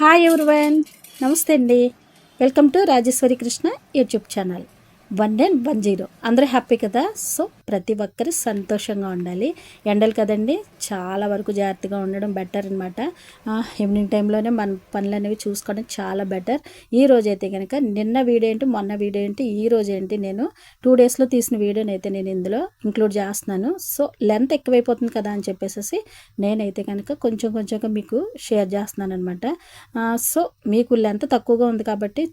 Hi everyone, నమస్తే అండి. Welcome to Rajeshwari Krishna YouTube channel 1110. అందరూ హ్యాపీ కదా? సో ప్రతి ఒక్కరు సంతోషంగా ఉండాలి. ఎండలు కదండి, చాలా వరకు జాగ్రత్తగా ఉండడం బెటర్ అనమాట. ఈవినింగ్ టైంలోనే మన పనులు అనేవి చూసుకోవడం చాలా బెటర్. ఈ రోజు అయితే కనుక నిన్న వీడియో ఏంటి, మొన్న వీడియో ఏంటి, ఈ రోజు ఏంటి, నేను 2 డేస్లో తీసిన వీడియోని అయితే నేను ఇందులో ఇంక్లూడ్ చేస్తున్నాను. సో లెంత్ ఎక్కువైపోతుంది కదా అని చెప్పేసి నేనైతే కనుక కొంచెంగా మీకు షేర్ చేస్తున్నాను అనమాట. సో మీకు లెంత్ తక్కువగా ఉంది కాబట్టి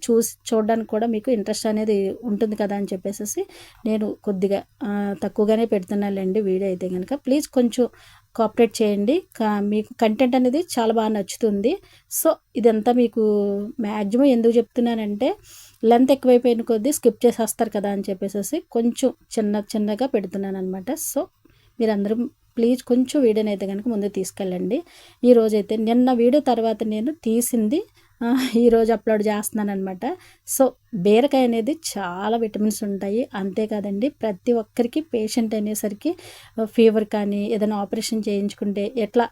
చూడడానికి కూడా మీకు ఇంట్రెస్ట్ అనేది ఉంటుంది కదా అని చెప్పేసి నేను కొద్దిగా తక్కువగానే పెడుతున్నానులేండి వీడియో అయితే కనుక. ప్లీజ్ కొంచెం కోఆపరేట్ చేయండి. మీకు కంటెంట్ అనేది చాలా బాగా నచ్చుతుంది. సో ఇదంతా మీకు మ్యాక్సిమం ఎందుకు చెప్తున్నానంటే, లెంత్ ఎక్కువైపోయిన కొద్దీ స్కిప్ చేసేస్తారు కదా అని చెప్పేసి కొంచెం చిన్నగా పెడుతున్నాను అనమాట. సో మీరందరూ ప్లీజ్ కొంచెం వీడియోని అయితే కనుక ముందు తీసుకెళ్ళండి. ఈరోజైతే నిన్న వీడియో తర్వాత నేను తీసింది ఈరోజు అప్లోడ్ చేస్తున్నాను అనమాట. సో బీరకాయ అనేది చాలా విటమిన్స్ ఉంటాయి. అంతేకాదండి, ప్రతి ఒక్కరికి పేషెంట్ అనేసరికి ఫీవర్ కానీ ఏదైనా ఆపరేషన్ చేయించుకుంటే ఎట్లా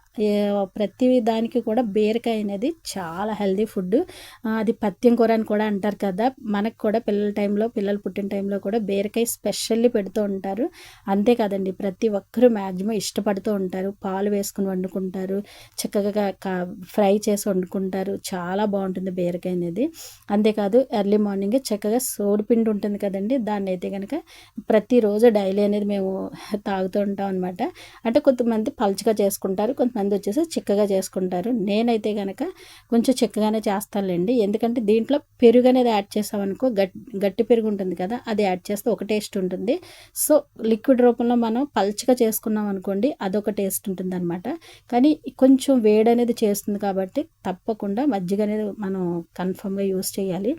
ప్రతి దానికి కూడా బీరకాయ అనేది చాలా హెల్దీ ఫుడ్. అది పత్యం కూర అని కూడా అంటారు కదా. మనకు కూడా పిల్లలు పుట్టిన టైంలో కూడా బీరకాయ స్పెషల్లీ పెడుతూ ఉంటారు. అంతేకాదండి, ప్రతి ఒక్కరూ మ్యాక్సిమం ఇష్టపడుతూ ఉంటారు. పాలు వేసుకుని వండుకుంటారు, చక్కగా ఫ్రై చేసి వండుకుంటారు. చాలా బాగుంటుంది బీరకాయ అనేది. అంతేకాదు, ఎర్లీ మార్నింగ్ చక్కగా సోడిపిండి ఉంటుంది కదండి, దాన్ని అయితే కనుక ప్రతిరోజు డైలీ అనేది మేము తాగుతూ ఉంటాం అనమాట. అంటే కొంతమంది పల్చగా చేసుకుంటారు, కొంతమంది వచ్చేసి చిక్కగా చేసుకుంటారు. నేనైతే కనుక కొంచెం చిక్కగానే చేస్తానులేండి. ఎందుకంటే దీంట్లో పెరుగు అనేది యాడ్ చేసామనుకో, గట్టి పెరుగు ఉంటుంది కదా, అది యాడ్ చేస్తే ఒక టేస్ట్ ఉంటుంది. సో లిక్విడ్ రూపంలో మనం పల్చగా చేసుకున్నాం అనుకోండి, అదొక టేస్ట్ ఉంటుంది అనమాట. కానీ కొంచెం వేడి అనేది చేస్తుంది కాబట్టి తప్పకుండా మజ్జిగ అనేది మనం కన్ఫర్మ్గా యూస్ చేయాలి.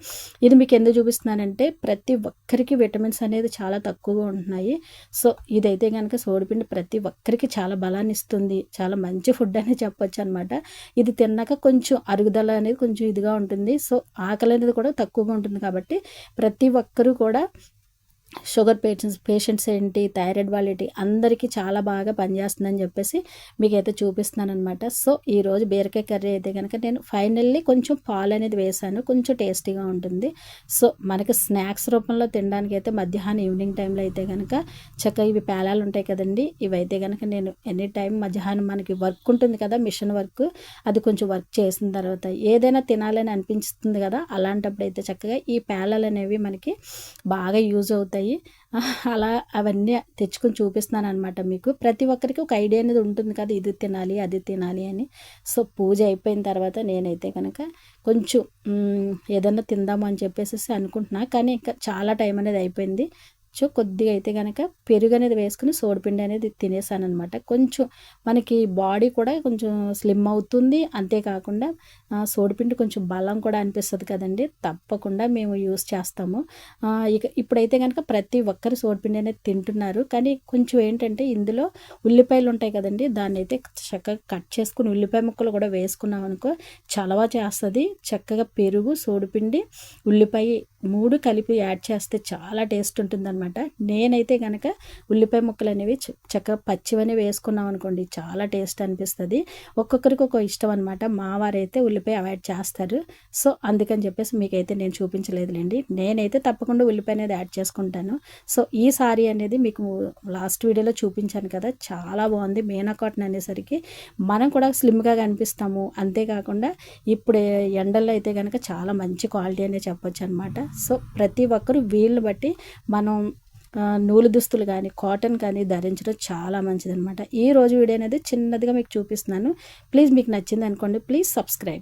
ఇది మీకు ఎందుకు చూపిస్తున్నానంటే, ప్రతి ఒక్కరికి విటమిన్స్ అనేది చాలా తక్కువగా ఉంటున్నాయి. సో ఇదైతే కనుక సోడిపిండి ప్రతి ఒక్కరికి చాలా బలాన్ని ఇస్తుంది. చాలా మంచి ఫుడ్ అని చెప్పొచ్చు అనమాట. ఇది తిన్నాక కొంచెం అరుగుదల అనేది కొంచెం ఇదిగా ఉంటుంది. సో ఆకలి అనేది కూడా తక్కువగా ఉంటుంది కాబట్టి ప్రతి ఒక్కరూ కూడా షుగర్ పేషెంట్స్ ఏంటి, థైరాయిడ్ వాళ్ళేంటి, అందరికీ చాలా బాగా పనిచేస్తుందని చెప్పేసి మీకైతే చూపిస్తున్నాను అనమాట. సో ఈరోజు బీరకాయ కర్రీ అయితే కనుక నేను ఫైనల్లీ కొంచెం పాలు అనేది వేసాను, కొంచెం టేస్టీగా ఉంటుంది. సో మనకి స్నాక్స్ రూపంలో తినడానికి అయితే మధ్యాహ్నం ఈవినింగ్ టైంలో అయితే కనుక చక్కగా ఇవి పేలాలు ఉంటాయి కదండి, ఇవైతే కనుక నేను ఎనీ టైం మధ్యాహ్నం మనకి వర్క్ ఉంటుంది కదా, మిషన్ వర్క్, అది కొంచెం వర్క్ చేసిన తర్వాత ఏదైనా తినాలని అనిపిస్తుంది కదా, అలాంటప్పుడు అయితే చక్కగా ఈ పేలాలు అనేవి మనకి బాగా యూజ్ అవుతాయి. అలా అవన్నీ తెచ్చుకొని చూపిస్తున్నాను అనమాట మీకు. ప్రతి ఒక్కరికి ఒక ఐడియా అనేది ఉంటుంది కదా, ఇది తినాలి అది తినాలి అని. సో పూజ అయిపోయిన తర్వాత నేనైతే కనుక కొంచెం ఏదన్నా తిందాము అని చెప్పేసి అనుకుంటున్నా, కానీ ఇంకా చాలా టైం అనేది అయిపోయింది. సో కొద్దిగా అయితే కనుక పెరుగు అనేది వేసుకుని సోడిపిండి అనేది తినేసాను అనమాట. కొంచెం మనకి బాడీ కూడా కొంచెం స్లిమ్ అవుతుంది. అంతేకాకుండా సోడిపిండి కొంచెం బలం కూడా అనిపిస్తుంది కదండి, తప్పకుండా మేము యూస్ చేస్తాము. ఇప్పుడైతే కనుక ప్రతి ఒక్కరు సోడిపిండి అనేది తింటున్నారు. కానీ కొంచెం ఏంటంటే ఇందులో ఉల్లిపాయలు ఉంటాయి కదండి, దాన్ని అయితే చక్కగా కట్ చేసుకుని ఉల్లిపాయ ముక్కలు కూడా వేసుకున్నాం అనుకో చలవ చేస్తుంది. చక్కగా పెరుగు, సోడిపిండి, ఉల్లిపాయ 3 కలిపి యాడ్ చేస్తే చాలా టేస్ట్ ఉంటుందన్నమాట. నేనైతే కనుక ఉల్లిపాయ ముక్కలు అనేవి చక్కగా పచ్చివని వేసుకున్నాం అనుకోండి, చాలా టేస్ట్ అనిపిస్తుంది. ఒక్కొక్కరికి ఒక ఇష్టం అనమాట. మా వారైతే ఉల్లిపాయ అవాయిడ్ చేస్తారు. సో అందుకని చెప్పేసి మీకైతే నేను చూపించలేదులేండి. నేనైతే తప్పకుండా ఉల్లిపాయ అనేది యాడ్ చేసుకుంటాను. సో ఈ సారీ అనేది మీకు లాస్ట్ వీడియోలో చూపించాను కదా, చాలా బాగుంది. మీనా కాటన్ అనేసరికి మనం కూడా స్లిమ్గా కనిపిస్తాము. అంతేకాకుండా ఇప్పుడు ఎండల్లో అయితే కనుక చాలా మంచి క్వాలిటీ అనే చెప్పొచ్చు అనమాట. సో ప్రతి ఒక్కరూ వీళ్ళు బట్టి మనం నూలు దుస్తులు కానీ కాటన్ కానీ ధరించడం చాలా మంచిది అనమాట. ఈ రోజు వీడియో అనేది చిన్నదిగా మీకు చూపిస్తున్నాను. ప్లీజ్ మీకు నచ్చింది అనుకోండి, ప్లీజ్ సబ్స్క్రైబ్.